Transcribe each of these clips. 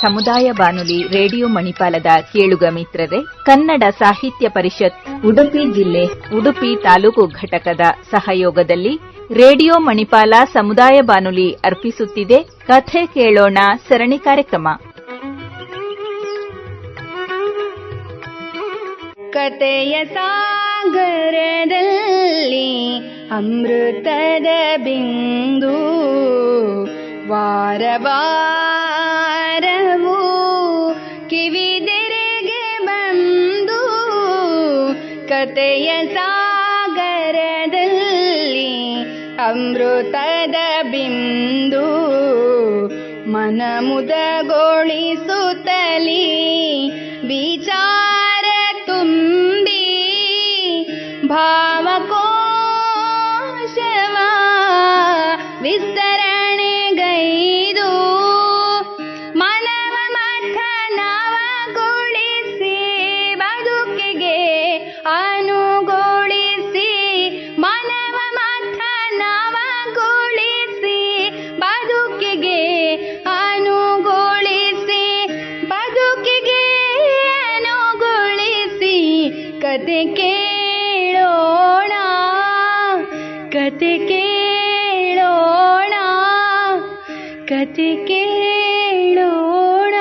ಸಮುದಾಯ ಬಾನುಲಿ ರೇಡಿಯೋ ಮಣಿಪಾಲದ ಕೇಳುಗ ಮಿತ್ರರೇ, ಕನ್ನಡ ಸಾಹಿತ್ಯ ಪರಿಷತ್ ಉಡುಪಿ ಜಿಲ್ಲೆ ಉಡುಪಿ ತಾಲೂಕು ಘಟಕದ ಸಹಯೋಗದಲ್ಲಿ ರೇಡಿಯೋ ಮಣಿಪಾಲ ಸಮುದಾಯ ಬಾನುಲಿ ಅರ್ಪಿಸುತ್ತಿದೆ ಕಥೆ ಕೇಳೋಣ ಸರಣಿ ಕಾರ್ಯಕ್ರಮ. ಕಥೆಯ ಸಾಗರದಲ್ಲಿ ಅಮೃತದ ಬಿಂದು, ವಾರ ವಾರವೂ ಕಿವಿದೆರೆಗೆ ಬಂದು. ಕಥೆಯ ಸಾಗರದಲ್ಲಿ ಅಮೃತದ ಬಿಂದು, ಮನ ಮುದಗೊಳಿಸುತ್ತಲೀ ವಿಚಾರ ತುಂಬಿ ಭಾವಕೋಶವ ವಿಸ್ತರಣೆಗೈದು ಮನವ ಮಥನವಗೊಳಿಸಿ ಬದುಕಿಗೆ ಅನುಗೊಳಿಸಿ. ಮನವ ಮಥನವಗೊಳಿಸಿ ಬದುಕಿಗೆ ಅನುಗೊಳಿಸಿ, ಬದುಕಿಗೆ ಅನುಗೊಳಿಸಿ. ಕತೆ ಕೇಳೋಣ, ಕತೆ ಕೇಳೋಣ, ಕತೆ ಕೇಳೋಣ.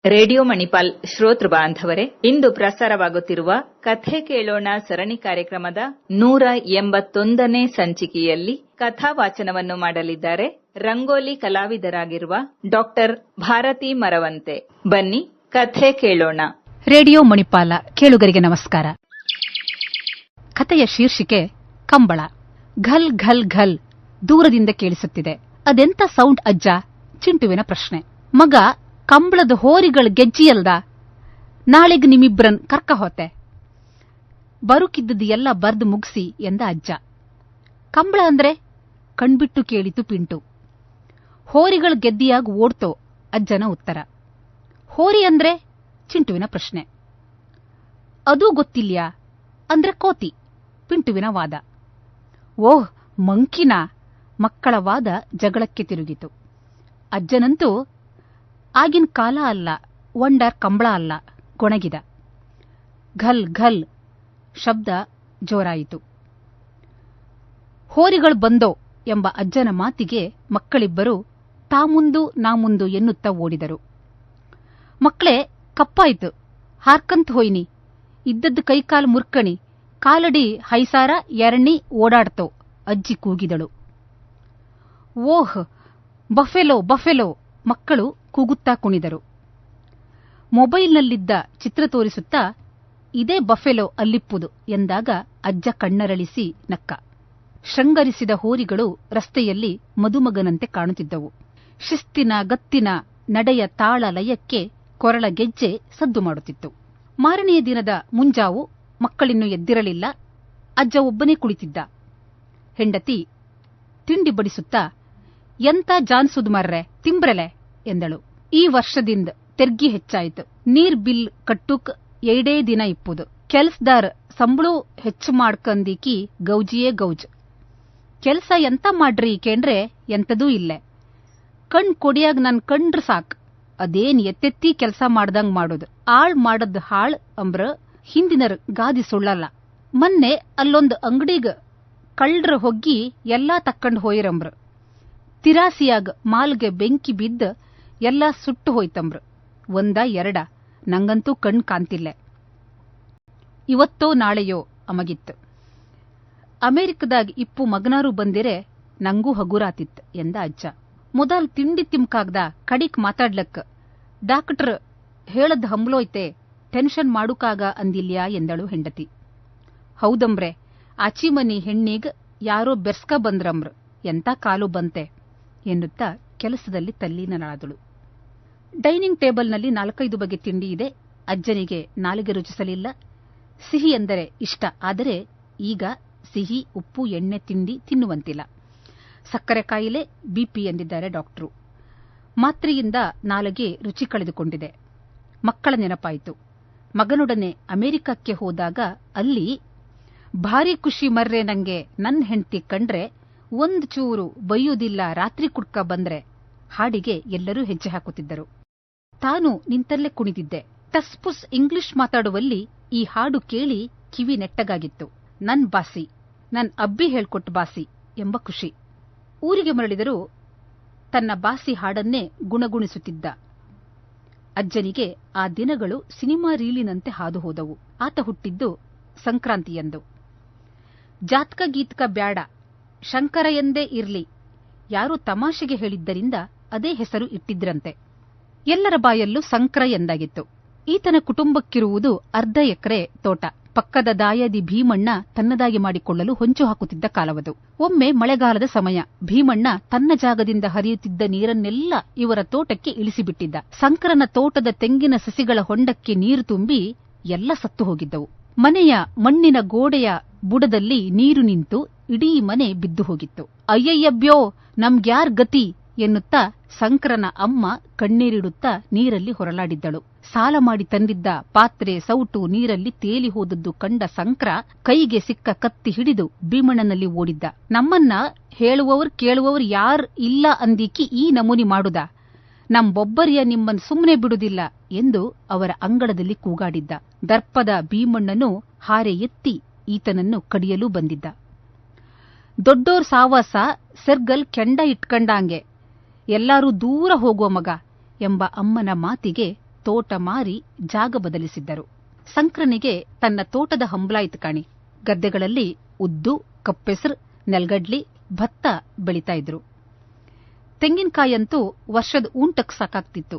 ರೇಡಿಯೋ ಮಣಿಪಾಲ್ ಶ್ರೋತೃ ಬಾಂಧವರೇ, ಇಂದು ಪ್ರಸಾರವಾಗುತ್ತಿರುವ ಕಥೆ ಕೇಳೋಣ ಸರಣಿ ಕಾರ್ಯಕ್ರಮದ 181ನೇ ಸಂಚಿಕೆಯಲ್ಲಿ ಕಥಾವಾಚನವನ್ನು ಮಾಡಲಿದ್ದಾರೆ ರಂಗೋಲಿ ಕಲಾವಿದರಾಗಿರುವ ಡಾಕ್ಟರ್ ಭಾರತಿ ಮರವಂತೆ. ಬನ್ನಿ ಕಥೆ ಕೇಳೋಣ. ರೇಡಿಯೋ ಮಣಿಪಾಲ ಕೇಳುಗರಿಗೆ ನಮಸ್ಕಾರ. ಕಥೆಯ ಶೀರ್ಷಿಕೆ ಕಂಬಳ. ಘಲ್ ಘಲ್ ಘಲ್ ದೂರದಿಂದ ಕೇಳಿಸುತ್ತಿದೆ. ಅದೆಂತ ಸೌಂಡ್ ಅಜ್ಜ? ಚಿಂಟುವಿನ ಪ್ರಶ್ನೆ. ಮಗ, ಕಂಬಳದ ಹೋರಿಗಳ ಗೆಜ್ಜಿಯಲ್ದ, ನಾಳೆಗ್ ನಿಮ್ಮಿಬ್ರನ್ ಕರ್ಕ ಹೋತೆ. ಬರುಕಿದ್ದದ್ದು ಎಲ್ಲ ಬರ್ದು ಮುಗಿಸಿ ಎಂದ ಅಜ್ಜ. ಕಂಬಳ ಅಂದ್ರೆ? ಕಣ್ಬಿಟ್ಟು ಕೇಳಿತು ಪಿಂಟು. ಹೋರಿಗಳ ಗೆದ್ದಿಯಾಗಿ ಓಡ್ತೋ ಅಜ್ಜನ ಉತ್ತರ. ಹೋರಿ ಅಂದ್ರೆ? ಚಿಂಟುವಿನ ಪ್ರಶ್ನೆ. ಅದೂ ಗೊತ್ತಿಲ್ಯಾ ಅಂದ್ರೆ ಕೋತಿ, ಪಿಂಟುವಿನ ವಾದ. ಓಹ್, ಮಂಕಿನ? ಮಕ್ಕಳ ವಾದ ಜಗಳಕ್ಕೆ ತಿರುಗಿತು. ಅಜ್ಜನಂತೂ ಆಗಿನ ಕಾಲ ಅಲ್ಲ, ವಂಡರ್ ಕಂಬಳ ಅಲ್ಲ, ಗೊಣಗಿದ. ಘಲ್ ಘಲ್ ಶಬ್ದ ಜೋರಾಯಿತು. ಹೋರಿಗಳು ಬಂದೋ ಎಂಬ ಅಜ್ಜನ ಮಾತಿಗೆ ಮಕ್ಕಳಿಬ್ಬರು ತಾ ಮುಂದು ನಾ ಮುಂದು ಎನ್ನುತ್ತಾ ಓಡಿದರು. ಮಕ್ಕಳೇ, ಕಪ್ಪಾಯ್ತು, ಹಾರ್ಕಂತ ಹೋಯ್ನಿ, ಇದ್ದದ್ದು ಕೈಕಾಲು ಮುರ್ಕಣಿ, ಕಾಲಡಿ ಹೈಸಾರ ಎರಣ್ಣಿ ಓಡಾಡ್ತೋ ಅಜ್ಜಿ ಕೂಗಿದಳು. ಓಹ್, ಬಫೆಲೋ ಬಫೆಲೋ ಮಕ್ಕಳು ಕೂಗುತ್ತಾ ಕುಣಿದರು. ಮೊಬೈಲ್ನಲ್ಲಿದ್ದ ಚಿತ್ರ ತೋರಿಸುತ್ತಾ ಇದೇ ಬಫೆಲೋ ಅಲ್ಲಿಪ್ಪುದು ಎಂದಾಗ ಅಜ್ಜ ಕಣ್ಣರಳಿಸಿ ನಕ್ಕ. ಶೃಂಗರಿಸಿದ ಹೋರಿಗಳು ರಸ್ತೆಯಲ್ಲಿ ಮದುಮಗನಂತೆ ಕಾಣುತ್ತಿದ್ದವು. ಶಿಸ್ತಿನ ಗತ್ತಿನ ನಡೆಯ ತಾಳ ಲಯಕ್ಕೆ ಕೊರಳ ಗೆಜ್ಜೆ ಸದ್ದು ಮಾಡುತ್ತಿತ್ತು. ಮಾರನೆಯ ದಿನದ ಮುಂಜಾವು ಮಕ್ಕಳಿನ್ನೂ ಎದ್ದಿರಲಿಲ್ಲ. ಅಜ್ಜ ಒಬ್ಬನೇ ಕುಳಿತಿದ್ದ. ಹೆಂಡತಿ ತಿಂಡಿ ಬಡಿಸುತ್ತಾ, ಎಂತ ಜಾನ್ಸುದ್ ಮರ್ರೆ, ತಿಂಬ್ರಲೆ ಎಂದಳು. ಈ ವರ್ಷದಿಂದ ತೆರ್ಗಿ ಹೆಚ್ಚಾಯಿತು. ನೀರ್ ಬಿಲ್ ಕಟ್ಟುಕ್ 2 ದಿನ ಇಪ್ಪುದು. ಕೆಲ್ಸದಾರ್ ಸಂಬಳು ಹೆಚ್ಚು ಮಾಡ್ಕಂದಿಕಿ ಗೌಜಿಯೇ ಗೌಜ್. ಕೆಲ್ಸ ಎಂತ ಮಾಡ್ರಿ ಕೇಂದ್ರೆ ಎಂತದೂ ಇಲ್ಲೆ. ಕಣ್ ಕೊಡಿಯಾಗ ನನ್ ಕಂಡ್ರ ಸಾಕ್, ಅದೇನ್ ಎತ್ತೆತ್ತಿ ಕೆಲ್ಸ ಮಾಡ್ದಂಗ್ ಮಾಡೋದು. ಆಳ್ ಮಾಡದ್ ಹಾಳ್ ಅಂಬ್ರ ಹಿಂದಿನರ್ ಗಾದಿ ಸುಳ್ಳಲ್ಲ. ಮೊನ್ನೆ ಅಲ್ಲೊಂದು ಅಂಗಡಿಗ ಕಳ್ರ ಹೊಗ್ಗಿ ಎಲ್ಲಾ ತಕ್ಕಂಡ್ ಹೋಯಿರಂಬ್ರ. ತಿರಾಸಿಯಾಗ ಮಾಲ್ಗೆ ಬೆಂಕಿ ಬಿದ್ದ ಎಲ್ಲಾ ಸುಟ್ಟು ಹೋಯ್ತಂಬ್ರ. ಒಂದ ಎರಡ, ನಂಗಂತೂ ಕಣ್ ಕಾಂತಿಲ್ಲೆ. ಇವತ್ತೋ ನಾಳೆಯೋ ಅಮಗಿತ್ತು. ಅಮೆರಿಕದಾಗ ಇಪ್ಪು ಮಗನಾರು ಬಂದಿರೆ ನಂಗೂ ಹಗುರಾತಿತ್ ಎಂದ ಅಜ್ಜ. ಮೊದಲ್ ತಿಂಡಿ ತಿಮ್ಕಾಗ್ದ ಕಡಿಕ್ ಮಾತಾಡ್ಲಕ್ ಡಾಕ್ಟರ್ ಹೇಳದ್ ಹಂಬ್ಲೋಯ್ತೆ, ಟೆನ್ಷನ್ ಮಾಡುಕಾಗ ಅಂದಿಲ್ಯಾ ಎಂದಳು ಹೆಂಡತಿ. ಹೌದಂಬ್ರೆ, ಆಚಿಮನಿ ಹೆಣ್ಣಿಗ್ ಯಾರೋ ಬೆರ್ಸ್ಕ ಬಂದ್ರಂಬ್ರ, ಎಂತ ಕಾಲು ಬಂತೆ ಎನ್ನುತ್ತಾ ಕೆಲಸದಲ್ಲಿ ತಲ್ಲೀನಳಾದಳು. ಡೈನಿಂಗ್ ಟೇಬಲ್ನಲ್ಲಿ 4-5 ಬಗೆ ತಿಂಡಿ ಇದೆ. ಅಜ್ಜನಿಗೆ ನಾಲಿಗೆ ರುಚಿಸಲಿಲ್ಲ. ಸಿಹಿ ಎಂದರೆ ಇಷ್ಟ, ಆದರೆ ಈಗ ಸಿಹಿ, ಉಪ್ಪು, ಎಣ್ಣೆ ತಿಂಡಿ ತಿನ್ನುವಂತಿಲ್ಲ. ಸಕ್ಕರೆ ಕಾಯಿಲೆ, ಬಿಪಿ ಎಂದಿದ್ದಾರೆ ಡಾಕ್ಟ್ರು. ಮಾತ್ರೆಯಿಂದ ನಾಲಿಗೆ ರುಚಿ ಕಳೆದುಕೊಂಡಿದೆ. ಮಕ್ಕಳ ನೆನಪಾಯಿತು. ಮಗನೊಡನೆ ಅಮೆರಿಕಕ್ಕೆ ಹೋದಾಗ ಅಲ್ಲಿ ಭಾರಿ ಖುಷಿ ಮರ್ರೆ ನಂಗೆ, ನನ್ ಹೆಂಡ್ತಿ ಕಂಡ್ರೆ ಒಂದ್ ಚೂರು ಬೈಯುವುದಿಲ್ಲ ರಾತ್ರಿ ಕುಡ್ಕ ಬಂದ್ರೆ ಹಾಡಿಗೆ ಎಲ್ಲರೂ ಹೆಜ್ಜೆ ಹಾಕುತ್ತಿದ್ದರು. ತಾನು ನಿಂತಲ್ಲೇ ಕುಣಿದಿದ್ದೆ. ಟಸ್ಪುಸ್ ಇಂಗ್ಲಿಷ್ ಮಾತಾಡುವಲ್ಲಿ ಈ ಹಾಡು ಕೇಳಿ ಕಿವಿ ನೆಟ್ಟಗಾಗಿತ್ತು. ನನ್ ಬಾಸಿ, ನನ್ ಅಬ್ಬಿ ಹೇಳ್ಕೊಟ್ಟು ಬಾಸಿ ಎಂಬ ಖುಷಿ. ಊರಿಗೆ ಮರಳಿದರೂ ತನ್ನ ಬಾಸಿ ಹಾಡನ್ನೇ ಗುಣಗುಣಿಸುತ್ತಿದ್ದ ಅಜ್ಜನಿಗೆ ಆ ದಿನಗಳು ಸಿನಿಮಾ ರೀಲಿನಂತೆ ಹಾದು ಹೋದವು. ಆತ ಹುಟ್ಟಿದ್ದು ಸಂಕ್ರಾಂತಿಯಂದು. ಜಾತ್ಕ ಗೀತ್ಕ ಬ್ಯಾಡ, ಶಂಕರ ಎಂದೇ ಇರ್ಲಿ, ಯಾರೋ ತಮಾಷೆಗೆ ಹೇಳಿದ್ದರಿಂದ ಅದೇ ಹೆಸರು ಇಟ್ಟಿದ್ರಂತೆ. ಎಲ್ಲರ ಬಾಯಲ್ಲೂ ಸಂಕ್ರ ಎಂದಾಗಿತ್ತು. ಈತನ ಕುಟುಂಬಕ್ಕಿರುವುದು 1/2 ಎಕರೆ ತೋಟ. ಪಕ್ಕದ ದಾಯಾದಿ ಭೀಮಣ್ಣ ತನ್ನದಾಗಿ ಮಾಡಿಕೊಳ್ಳಲು ಹೊಂಚು ಹಾಕುತ್ತಿದ್ದ ಕಾಲವದು. ಒಮ್ಮೆ ಮಳೆಗಾಲದ ಸಮಯ. ಭೀಮಣ್ಣ ತನ್ನ ಜಾಗದಿಂದ ಹರಿಯುತ್ತಿದ್ದ ನೀರನ್ನೆಲ್ಲ ಇವರ ತೋಟಕ್ಕೆ ಇಳಿಸಿಬಿಟ್ಟಿದ್ದ. ಸಂಕ್ರನ ತೋಟದ ತೆಂಗಿನ ಸಸಿಗಳ ಹೊಂಡಕ್ಕೆ ನೀರು ತುಂಬಿ ಎಲ್ಲ ಸತ್ತು ಹೋಗಿದ್ದವು. ಮನೆಯ ಮಣ್ಣಿನ ಗೋಡೆಯ ಬುಡದಲ್ಲಿ ನೀರು ನಿಂತು ಇಡೀ ಮನೆ ಬಿದ್ದು ಹೋಗಿತ್ತು. ಅಯ್ಯಯ್ಯಬ್ಯೋ, ನಮ್ಗ್ಯಾರ್ ಗತಿ ಎನ್ನುತ್ತಾ ಸಂಕ್ರನ ಅಮ್ಮ ಕಣ್ಣೀರಿಡುತ್ತಾ ನೀರಲ್ಲಿ ಹೊರಲಾಡಿದ್ದಳು. ಸಾಲ ಮಾಡಿ ತಂದಿದ್ದ ಪಾತ್ರೆ ಸೌಟು ನೀರಲ್ಲಿ ತೇಲಿ ಹೋದದ್ದು ಕಂಡ ಸಂಕ್ರ ಕೈಗೆ ಸಿಕ್ಕ ಕತ್ತಿ ಹಿಡಿದು ಭೀಮಣ್ಣನಲ್ಲಿ ಓಡಿದ್ದ. ನಮ್ಮನ್ನ ಹೇಳುವವರು ಕೇಳುವವರು ಯಾರ್ ಇಲ್ಲ ಅಂದೀಕಿ ಈ ನಮೂನಿ ಮಾಡುದ, ನಮ್ಮೊಬ್ಬರಿಯ ನಿಮ್ಮನ್ ಸುಮ್ಮನೆ ಬಿಡುದಿಲ್ಲ ಎಂದು ಅವರ ಅಂಗಳದಲ್ಲಿ ಕೂಗಾಡಿದ್ದ. ದರ್ಪದ ಭೀಮಣ್ಣನು ಹಾರೆ ಎತ್ತಿ ಈತನನ್ನು ಕಡಿಯಲು ಬಂದಿದ್ದ. ದೊಡ್ಡೋರ್ ಸಾವಾಸ ಸೆರ್ಗಲ್ ಕೆಂಡ ಇಟ್ಕಂಡಾಂಗೆ, ಎಲ್ಲರೂ ದೂರ ಹೋಗುವ ಮಗ ಎಂಬ ಅಮ್ಮನ ಮಾತಿಗೆ ತೋಟ ಮಾರಿ ಜಾಗ ಬದಲಿಸಿದ್ದರು. ಸಂಕ್ರನಿಗೆ ತನ್ನ ತೋಟದ ಹಂಬಲಾಯಿತು ಕಾಣಿ. ಗದ್ದೆಗಳಲ್ಲಿ ಉದ್ದು, ಕಪ್ಪೆಸರು, ನೆಲ್ಗಡ್ಲಿ, ಭತ್ತ ಬೆಳೀತಾ ಇದ್ರು. ತೆಂಗಿನಕಾಯಂತೂ ವರ್ಷದ ಊಂಟಕ್ಕೆ ಸಾಕಾಗ್ತಿತ್ತು.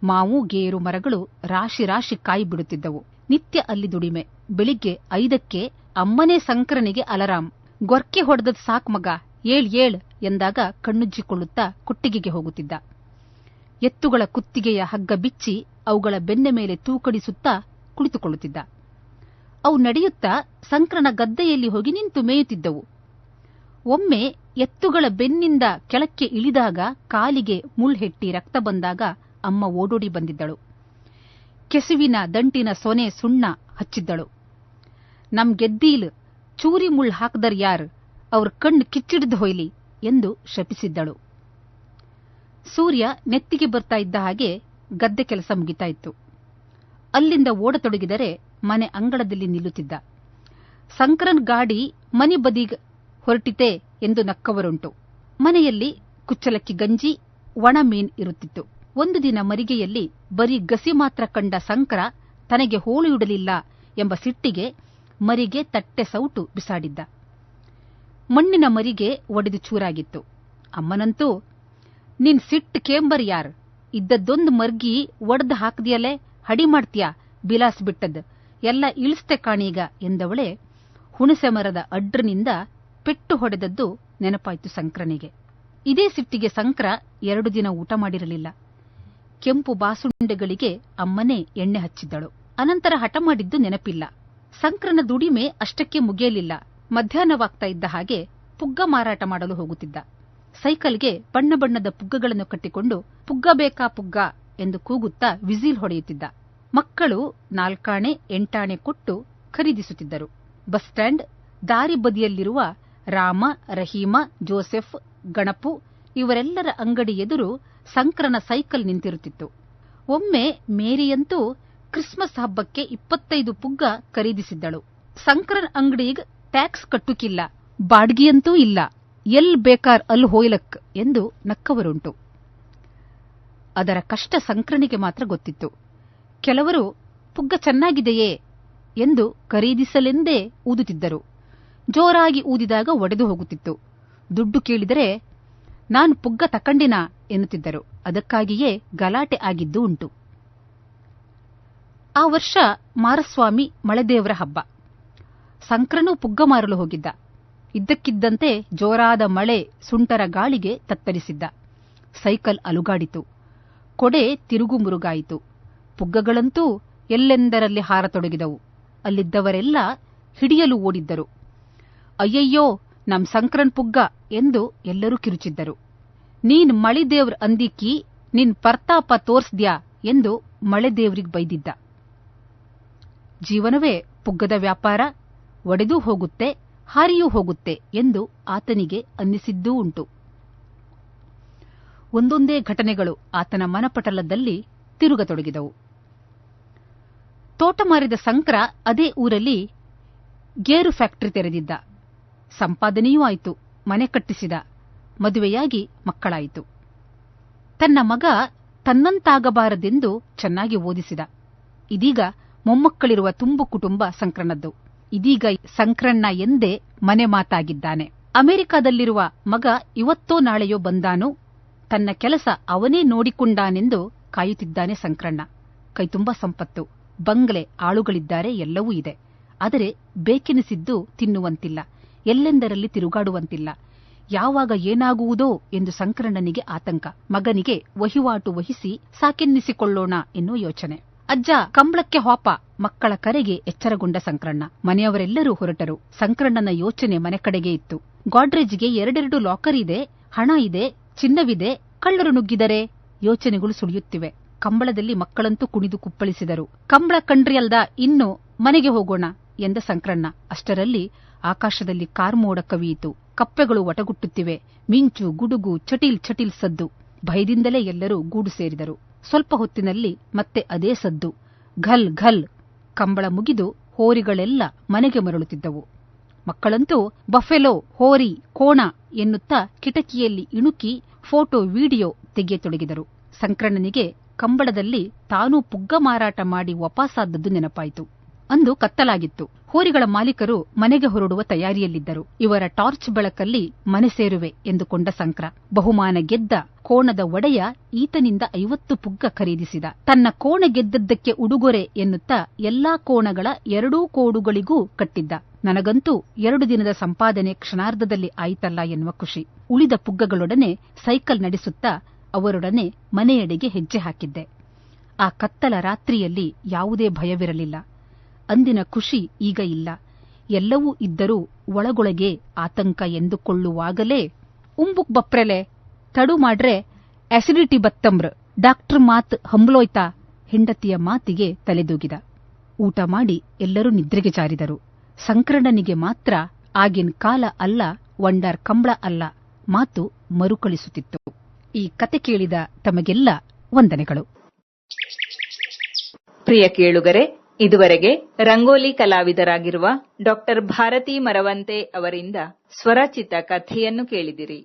ಮಾವು, ಗೇರು ಮರಗಳು ರಾಶಿ ರಾಶಿ ಕಾಯಿ ಬಿಡುತ್ತಿದ್ದವು. ನಿತ್ಯ ಅಲ್ಲಿ ದುಡಿಮೆ. ಬೆಳಿಗ್ಗೆ 5ಕ್ಕೆ ಅಮ್ಮನೇ ಸಂಕ್ರನಿಗೆ ಅಲರಾಮ್. ಗೊರ್ಕೆ ಹೊಡೆದದ್ ಸಾಕ್ ಮಗ, ಏಳ್ ಎಂದಾಗ ಕಣ್ಣುಜ್ಜಿಕೊಳ್ಳುತ್ತಾ ಕೊಟ್ಟಿಗೆಗೆ ಹೋಗುತ್ತಿದ್ದ. ಎತ್ತುಗಳ ಕುತ್ತಿಗೆಯ ಹಗ್ಗ ಬಿಚ್ಚಿ ಅವುಗಳ ಬೆನ್ನ ಮೇಲೆ ತೂಕಡಿಸುತ್ತಾ ಕುಳಿತುಕೊಳ್ಳುತ್ತಿದ್ದ. ಅವು ನಡೆಯುತ್ತಾ ಸಂಕ್ರನ ಗದ್ದೆಯಲ್ಲಿ ಹೋಗಿ ನಿಂತು ಮೇಯುತ್ತಿದ್ದವು. ಒಮ್ಮೆ ಎತ್ತುಗಳ ಬೆನ್ನಿಂದ ಕೆಳಕ್ಕೆ ಇಳಿದಾಗ ಕಾಲಿಗೆ ಮುಳ್ಳೆಟ್ಟಿ ರಕ್ತ ಬಂದಾಗ ಅಮ್ಮ ಓಡೋಡಿ ಬಂದಿದ್ದಳು. ಕೆಸುವಿನ ದಂಟಿನ ಸೊನೆ ಸುಣ್ಣ ಹಚ್ಚಿದ್ದಳು. ನಮ್ ಗೆದ್ದೀಲ್ ಚೂರಿ ಮುಳ್ ಹಾಕ್ದರ್ ಯಾರ್, ಅವ್ರ ಕಣ್ಣು ಕಿಚ್ಚಿಡ್ದು ಹೊಯ್ಲಿ ಎಂದು ಶಪಿಸಿದ್ದಳು. ಸೂರ್ಯ ನೆತ್ತಿಗೆ ಬರ್ತಾ ಇದ್ದ ಹಾಗೆ ಗದ್ದೆ ಕೆಲಸ ಮುಗಿತಾ ಇತ್ತು. ಅಲ್ಲಿಂದ ಓಡತೊಡಗಿದರೆ ಮನೆ ಅಂಗಳದಲ್ಲಿ ನಿಲ್ಲುತ್ತಿದ್ದ. ಸಂಕ್ರನ್ ಗಾಡಿ ಮನೆ ಬದಿಗ್ ಹೊರಟಿತೆ ಎಂದು ನಕ್ಕವರುಂಟು. ಮನೆಯಲ್ಲಿ ಕುಚ್ಚಲಕ್ಕಿ ಗಂಜಿ, ಒಣ ಮೀನ್ ಇರುತ್ತಿತ್ತು. ಒಂದು ದಿನ ಮರಿಗೆಯಲ್ಲಿ ಬರೀ ಗಸಿ ಮಾತ್ರ ಕಂಡ ಸಂಕ್ರ ತನಗೆ ಹೋಳಿಯುಡಲಿಲ್ಲ ಎಂಬ ಸಿಟ್ಟಿಗೆ ಮರಿಗೆ ತಟ್ಟೆ ಸೌಟು ಬಿಸಾಡಿದ್ದ. ಮಣ್ಣಿನ ಮರಿಗೆ ಒಡೆದು ಚೂರಾಗಿತ್ತು. ಅಮ್ಮನಂತೂ, ನಿನ್ ಸಿಟ್ಟು ಕೇಂಬರ್ ಯಾರ್, ಇದ್ದದ್ದೊಂದು ಮರ್ಗಿ ಒಡ್ದು ಹಾಕ್ದಿಯಲ್ಲೇ, ಹಡಿ ಮಾಡ್ತೀಯಾ, ಬಿಲಾಸ್ ಬಿಟ್ಟದ್ ಎಲ್ಲ ಇಳಿಸ್ತೆ ಕಾಣೀಗ ಎಂದವಳೆ ಹುಣಸೆ ಮರದ ಅಡ್ರನಿಂದ ಪೆಟ್ಟು ಹೊಡೆದದ್ದು ನೆನಪಾಯ್ತು ಸಂಕ್ರನಿಗೆ. ಇದೇ ಸಿಟ್ಟಿಗೆ ಸಂಕ್ರ 2 ದಿನ ಊಟ ಮಾಡಿರಲಿಲ್ಲ. ಕೆಂಪು ಬಾಸುಂಡೆಗಳಿಗೆ ಅಮ್ಮನೇ ಎಣ್ಣೆ ಹಚ್ಚಿದ್ದಳು. ಅನಂತರ ಹಠ ಮಾಡಿದ್ದು ನೆನಪಿಲ್ಲ. ಸಂಕ್ರನ ದುಡಿಮೆ ಅಷ್ಟಕ್ಕೆ ಮುಗಿಯಲಿಲ್ಲ. ಮಧ್ಯಾಹ್ನವಾಗ್ತಾ ಇದ್ದ ಹಾಗೆ ಪುಗ್ಗ ಮಾರಾಟ ಮಾಡಲು ಹೋಗುತ್ತಿದ್ದ. ಸೈಕಲ್ಗೆ ಬಣ್ಣ ಬಣ್ಣದ ಪುಗ್ಗಗಳನ್ನು ಕಟ್ಟಿಕೊಂಡು ಪುಗ್ಗ ಬೇಕಾ ಪುಗ್ಗ ಎಂದು ಕೂಗುತ್ತಾ ವಿಸಿಲ್ ಹೊಡೆಯುತ್ತಿದ್ದ. ಮಕ್ಕಳು 4 ಆಣೆ 8 ಆಣೆ ಕೊಟ್ಟು ಖರೀದಿಸುತ್ತಿದ್ದರು. ಬಸ್ ಸ್ಟ್ಯಾಂಡ್ ದಾರಿ ಬದಿಯಲ್ಲಿರುವ ರಾಮ, ರಹೀಮ, ಜೋಸೆಫ್, ಗಣಪು ಇವರೆಲ್ಲರ ಅಂಗಡಿ ಎದುರು ಸಂಕ್ರನ ಸೈಕಲ್ ನಿಂತಿರುತ್ತಿತ್ತು. ಒಮ್ಮೆ ಮೇರಿಯಂತೂ ಕ್ರಿಸ್ಮಸ್ ಹಬ್ಬಕ್ಕೆ 25 ಪುಗ್ಗ ಖರೀದಿಸಿದ್ದಳು. ಸಂಕ್ರನ್ ಅಂಗಡಿಗ್ ಟ್ಯಾಕ್ಸ್ ಕಟ್ಟುಕಿಲ್ಲ, ಬಾಡ್ಗಿಯಂತೂ ಇಲ್ಲ, ಎಲ್ ಬೇಕಾರ್ ಅಲ್ ಹೋಯ್ಲಕ್ ಎಂದು ನಕ್ಕವರುಂಟು. ಅದರ ಕಷ್ಟ ಸಂಕ್ರನಿಗೆ ಮಾತ್ರ ಗೊತ್ತಿತ್ತು. ಕೆಲವರು ಪುಗ್ಗ ಚೆನ್ನಾಗಿದೆಯೇ ಎಂದು ಖರೀದಿಸಲೆಂದೇ ಊದುತ್ತಿದ್ದರು. ಜೋರಾಗಿ ಊದಿದಾಗ ಒಡೆದು ಹೋಗುತ್ತಿತ್ತು. ದುಡ್ಡು ಕೇಳಿದರೆ ನಾನು ಪುಗ್ಗ ತಕಂಡಿನಾ ಎನ್ನುತ್ತಿದ್ದರು. ಅದಕ್ಕಾಗಿಯೇ ಗಲಾಟೆ ಆಗಿದ್ದೂ ಉಂಟು. ಆ ವರ್ಷ ಮಾರಸ್ವಾಮಿ ಮಳೆದೇವರ ಹಬ್ಬ. ಸಂಕ್ರನೂ ಪುಗ್ಗ ಮಾರಲು ಹೋಗಿದ್ದ. ಇದ್ದಕ್ಕಿದ್ದಂತೆ ಜೋರಾದ ಮಳೆ ಸುಂಟರ ಗಾಳಿಗೆ ತತ್ತರಿಸಿದ್ದ. ಸೈಕಲ್ ಅಲುಗಾಡಿತು. ಕೊಡೆ ತಿರುಗು ಮುರುಗಾಯಿತು. ಪುಗ್ಗಗಳಂತೂ ಎಲ್ಲೆಂದರಲ್ಲಿ ಹಾರತೊಡಗಿದವು. ಅಲ್ಲಿದ್ದವರೆಲ್ಲ ಹಿಡಿಯಲು ಓಡಿದ್ದರು. ಅಯ್ಯಯ್ಯೋ, ನಮ್ ಸಂಕ್ರನ್ ಪುಗ್ಗ ಎಂದು ಎಲ್ಲರೂ ಕಿರುಚಿದ್ದರು. ನೀನ್ ಮಳಿದೇವ್ರ ಅಂದಿಕ್ಕಿ ನಿನ್ ಪರ್ತಾಪ ತೋರ್ಸ್ದ್ಯಾ ಎಂದು ಮಳೆದೇವ್ರಿಗ್ ಬೈದಿದ್ದ. ಜೀವನವೇ ಪುಗ್ಗದ ವ್ಯಾಪಾರ. ಒಡೆದೂ ಹೋಗುತ್ತೆ, ಹಾರಿಯೂ ಹೋಗುತ್ತೆ ಎಂದು ಆತನಿಗೆ ಅನ್ನಿಸಿದ್ದೂ ಉಂಟು. ಒಂದೊಂದೇ ಘಟನೆಗಳು ಆತನ ಮನಪಟಲದಲ್ಲಿ ತಿರುಗತೊಡಗಿದವು. ತೋಟ ಮಾರಿದ ಸಂಕ್ರ ಅದೇ ಊರಲ್ಲಿ ಗೇರು ಫ್ಯಾಕ್ಟರಿ ತೆರೆದಿದ್ದ. ಸಂಪಾದನೆಯೂ ಆಯಿತು, ಮನೆ ಕಟ್ಟಿಸಿದ, ಮದುವೆಯಾಗಿ ಮಕ್ಕಳಾಯಿತು. ತನ್ನ ಮಗ ತನ್ನಂತಾಗಬಾರದೆಂದು ಚೆನ್ನಾಗಿ ಓದಿಸಿದ. ಇದೀಗ ಮೊಮ್ಮಕ್ಕಳಿರುವ ತುಂಬು ಕುಟುಂಬ ಸಂಕ್ರನದ್ದು. ಇದೀಗ ಸಂಕ್ರಣ್ಣ ಎಂದೇ ಮನೆ ಮಾತಾಗಿದ್ದಾನೆ. ಅಮೆರಿಕದಲ್ಲಿರುವ ಮಗ ಇವತ್ತೋ ನಾಳೆಯೋ ಬಂದಾನು, ತನ್ನ ಕೆಲಸ ಅವನೇ ನೋಡಿಕೊಂಡಾನೆಂದು ಕಾಯುತ್ತಿದ್ದಾನೆ ಸಂಕ್ರಣ್ಣ. ಕೈತುಂಬ ಸಂಪತ್ತು, ಬಂಗ್ಲೆ, ಆಳುಗಳಿದ್ದಾರೆ, ಎಲ್ಲವೂ ಇದೆ. ಆದರೆ ಬೇಕೆನಿಸಿದ್ದು ತಿನ್ನುವಂತಿಲ್ಲ, ಎಲ್ಲೆಂದರಲ್ಲಿ ತಿರುಗಾಡುವಂತಿಲ್ಲ. ಯಾವಾಗ ಏನಾಗುವುದೋ ಎಂದು ಸಂಕ್ರಣ್ಣನಿಗೆ ಆತಂಕ. ಮಗನಿಗೆ ವಹಿವಾಟು ವಹಿಸಿ ಸಾಕೆನ್ನಿಸಿಕೊಳ್ಳೋಣ ಎನ್ನುವ ಯೋಚನೆ. ಅಜ್ಜ ಕಂಬಳಕ್ಕೆ ಹೋಪ, ಮಕ್ಕಳ ಕರೆಗೆ ಎಚ್ಚರಗೊಂಡ ಸಂಕ್ರಣ್ಣ. ಮನೆಯವರೆಲ್ಲರೂ ಹೊರಟರು. ಸಂಕ್ರಣ್ಣನ ಯೋಚನೆ ಮನೆ ಕಡೆಗೆ ಇತ್ತು. ಗಾಡ್ರೇಜ್ಗೆ 2 ಲಾಕರ್ ಇದೆ, ಹಣ ಇದೆ, ಚಿನ್ನವಿದೆ, ಕಳ್ಳರು ನುಗ್ಗಿದರೆ ಯೋಚನೆಗಳು ಸುಳಿಯುತ್ತಿವೆ. ಕಂಬಳದಲ್ಲಿ ಮಕ್ಕಳಂತೂ ಕುಣಿದು ಕುಪ್ಪಳಿಸಿದರು. ಕಂಬಳ ಕಂಡ್ರಿ ಅಲ್ದ, ಇನ್ನು ಮನೆಗೆ ಹೋಗೋಣ ಎಂದ ಸಂಕ್ರಣ್ಣ. ಅಷ್ಟರಲ್ಲಿ ಆಕಾಶದಲ್ಲಿ ಕಾರ್ಮೋಡ ಕವಿಯಿತು. ಕಪ್ಪೆಗಳು ಒಟಗುಟ್ಟುತ್ತಿವೆ. ಮಿಂಚು, ಗುಡುಗು, ಚಟಿಲ್ ಚಟಿಲ್ ಸದ್ದು. ಭಯದಿಂದಲೇ ಎಲ್ಲರೂ ಗೂಡು ಸೇರಿದರು. ಸ್ವಲ್ಪ ಹೊತ್ತಿನಲ್ಲಿ ಮತ್ತೆ ಅದೇ ಸದ್ದು, ಘಲ್ ಘಲ್. ಕಂಬಳ ಮುಗಿದು ಹೋರಿಗಳೆಲ್ಲ ಮನೆಗೆ ಮರಳುತ್ತಿದ್ದವು. ಮಕ್ಕಳಂತೂ ಬಫೆಲೋ, ಹೋರಿ, ಕೋಣ ಎನ್ನುತ್ತಾ ಕಿಟಕಿಯಲ್ಲಿ ಇಣುಕಿ ಫೋಟೋ, ವಿಡಿಯೋ ತೆಗೆಯತೊಡಗಿದರು. ಸಂಕ್ರಣ್ಣನಿಗೆ ಕಂಬಳದಲ್ಲಿ ತಾನೂ ಪುಗ್ಗ ಮಾರಾಟ ಮಾಡಿ ವಾಪಸ್ಸಾದದ್ದು ನೆನಪಾಯಿತು. ಅಂದು ಕತ್ತಲಾಗಿತ್ತು. ಹೋರಿಗಳ ಮಾಲೀಕರು ಮನೆಗೆ ಹೊರಡುವ ತಯಾರಿಯಲ್ಲಿದ್ದರು. ಇವರ ಟಾರ್ಚ್ ಬೆಳಕಲ್ಲಿ ಮನೆ ಸೇರುವೆ ಎಂದುಕೊಂಡ ಸಂಕ್ರ ಬಹುಮಾನ ಗೆದ್ದ ಕೋಣದ ಒಡೆಯ ಈತನಿಂದ 50 ಪುಗ್ಗ ಖರೀದಿಸಿದ. ತನ್ನ ಕೋಣ ಗೆದ್ದದ್ದಕ್ಕೆ ಉಡುಗೊರೆ ಎನ್ನುತ್ತಾ ಎಲ್ಲಾ ಕೋಣಗಳ 2 ಕೋಡುಗಳಿಗೂ ಕಟ್ಟಿದ್ದ. ನನಗಂತೂ 2 ದಿನದ ಸಂಪಾದನೆ ಕ್ಷಣಾರ್ಧದಲ್ಲಿ ಆಯಿತಲ್ಲ ಎನ್ನುವ ಖುಷಿ. ಉಳಿದ ಪುಗ್ಗಗಳೊಡನೆ ಸೈಕಲ್ ನಡೆಸುತ್ತಾ ಅವರೊಡನೆ ಮನೆಯೆಡೆಗೆ ಹೆಜ್ಜೆ ಹಾಕಿದ್ದೆ. ಆ ಕತ್ತಲ ರಾತ್ರಿಯಲ್ಲಿ ಯಾವುದೇ ಭಯವಿರಲಿಲ್ಲ. ಅಂದಿನ ಖುಷಿ ಈಗ ಇಲ್ಲ. ಎಲ್ಲವೂ ಇದ್ದರೂ ಒಳಗೊಳಗೆ ಆತಂಕ ಎಂದುಕೊಳ್ಳುವಾಗಲೇ ಉಂಬುಕ್ ಬಪ್ರೆಲೆ, ತಡು ಮಾಡ್ರೆ ಅಸಿಡಿಟಿ ಬತ್ತಂಬ್ರ, ಡಾಕ್ಟರ್ ಮಾತ್ ಹಂಬ್ಲೋಯ್ತಾ ಹೆಂಡತಿಯ ಮಾತಿಗೆ ತಲೆದೂಗಿದ. ಊಟ ಮಾಡಿ ಎಲ್ಲರೂ ನಿದ್ರೆಗೆ ಜಾರಿದರು. ಸಂಕ್ರಣ್ಣನಿಗೆ ಮಾತ್ರ ಆಗಿನ ಕಾಲ ಅಲ್ಲ, ವಂಡರ್ ಕಂಬಳ ಅಲ್ಲ ಮಾತು ಮರುಕಳಿಸುತ್ತಿತ್ತು. ಈ ಕತೆ ಕೇಳಿದ ತಮಗೆಲ್ಲ ವಂದನೆಗಳು. ಪ್ರಿಯ ಕೇಳುಗರೆ, ಇದುವರೆಗೆ ರಂಗೋಲಿ ಕಲಾವಿದರಾಗಿರುವ ಡಾಕ್ಟರ್ ಭಾರತಿ ಮರವಂತೆ ಅವರಿಂದ ಸ್ವರಚಿತ ಕಥೆಯನ್ನು ಕೇಳಿದಿರಿ.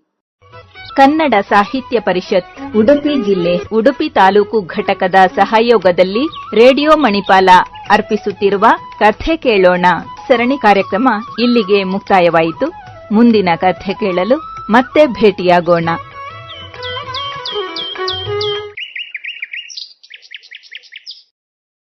ಕನ್ನಡ ಸಾಹಿತ್ಯ ಪರಿಷತ್ ಉಡುಪಿ ಜಿಲ್ಲೆ ಉಡುಪಿ ತಾಲೂಕು ಘಟಕದ ಸಹಯೋಗದಲ್ಲಿ ರೇಡಿಯೋ ಮಣಿಪಾಲ ಅರ್ಪಿಸುತ್ತಿರುವ ಕಥೆ ಕೇಳೋಣ ಸರಣಿ ಕಾರ್ಯಕ್ರಮ ಇಲ್ಲಿಗೆ ಮುಕ್ತಾಯವಾಯಿತು. ಮುಂದಿನ ಕಥೆ ಕೇಳಲು ಮತ್ತೆ ಭೇಟಿಯಾಗೋಣ.